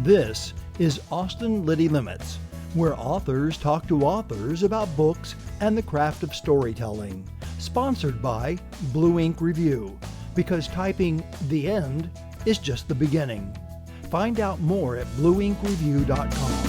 This is Austin Liddy Limits, where authors talk to authors about books and the craft of storytelling. Sponsored by Blue Ink Review, because typing "the end" is just the beginning. Find out more at blueinkreview.com.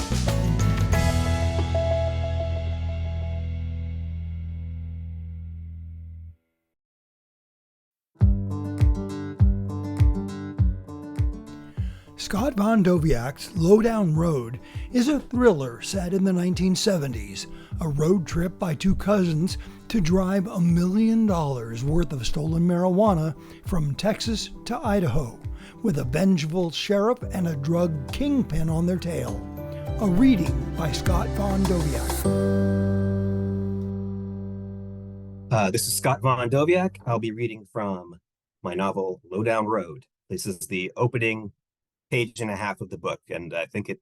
Scott von Doviak's Lowdown Road is a thriller set in the 1970s, a road trip by two cousins to drive $1 million worth of stolen marijuana from Texas to Idaho, with a vengeful sheriff and a drug kingpin on their tail. A reading by Scott von Doviak. This is Scott von Doviak. I'll be reading from my novel, Lowdown Road. This is the opening page and a half of the book, and I think it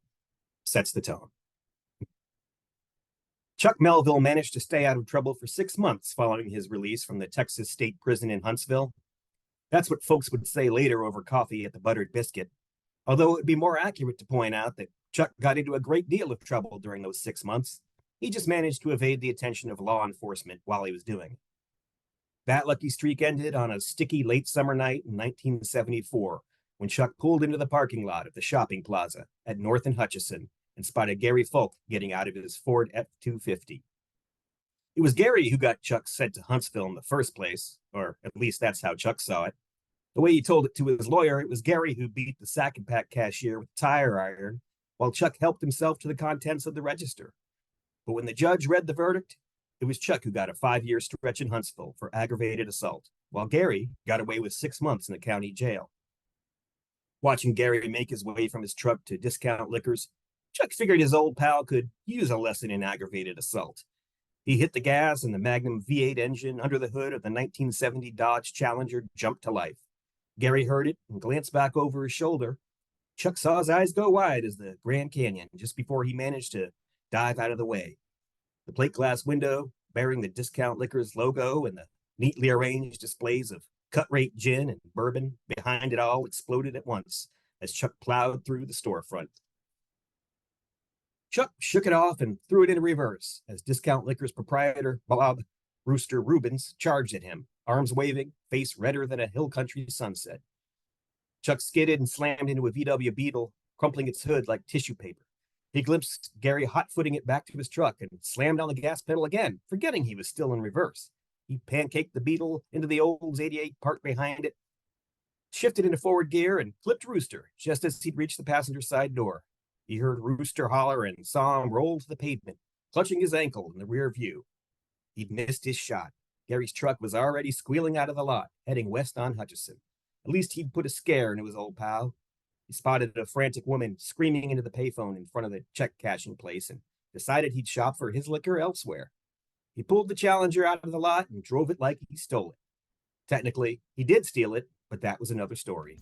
sets the tone. Chuck Melville managed to stay out of trouble for 6 months following his release from the Texas State Prison in Huntsville. That's what folks would say later over coffee at the Buttered Biscuit, although it would be more accurate to point out that Chuck got into a great deal of trouble during those 6 months. He just managed to evade the attention of law enforcement while he was doing it. That lucky streak ended on a sticky late summer night in 1974, when Chuck pulled into the parking lot of the shopping plaza at North and Hutchison and spotted Gary Folk getting out of his Ford F-250. It was Gary who got Chuck sent to Huntsville in the first place, or at least that's how Chuck saw it. The way he told it to his lawyer, it was Gary who beat the sack and pack cashier with a tire iron, while Chuck helped himself to the contents of the register. But when the judge read the verdict, it was Chuck who got a 5-year stretch in Huntsville for aggravated assault, while Gary got away with 6 months in the county jail. Watching Gary make his way from his truck to Discount Liquors, Chuck figured his old pal could use a lesson in aggravated assault. He hit the gas and the Magnum V8 engine under the hood of the 1970 Dodge Challenger jumped to life. Gary heard it and glanced back over his shoulder. Chuck saw his eyes go wide as the Grand Canyon just before he managed to dive out of the way. The plate glass window bearing the Discount Liquors logo and the neatly arranged displays of cut-rate gin and bourbon behind it all exploded at once as Chuck plowed through the storefront. Chuck shook it off and threw it in reverse as Discount Liquors proprietor Bob Rooster Rubens charged at him, arms waving, face redder than a hill country sunset. Chuck skidded and slammed into a VW Beetle, crumpling its hood like tissue paper. He glimpsed Gary hot-footing it back to his truck and slammed on the gas pedal again, forgetting he was still in reverse. He pancaked the Beetle into the Olds 88 parked behind it, shifted into forward gear, and flipped Rooster just as he'd reached the passenger side door. He heard Rooster holler and saw him roll to the pavement, clutching his ankle in the rear view. He'd missed his shot. Gary's truck was already squealing out of the lot, heading west on Hutchison. At least he'd put a scare into his old pal. He spotted a frantic woman screaming into the payphone in front of the check cashing place and decided he'd shop for his liquor elsewhere. He pulled the Challenger out of the lot and drove it like he stole it. Technically, he did steal it, but that was another story.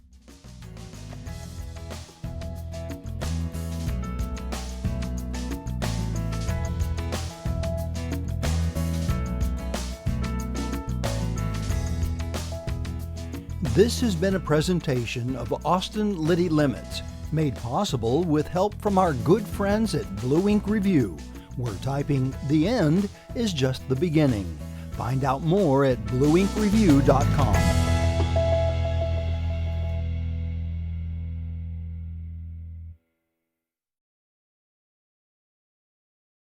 This has been a presentation of Austin Liddy Limits, made possible with help from our good friends at Blue Ink Review, where typing "the end" is just the beginning. Find out more at blueinkreview.com.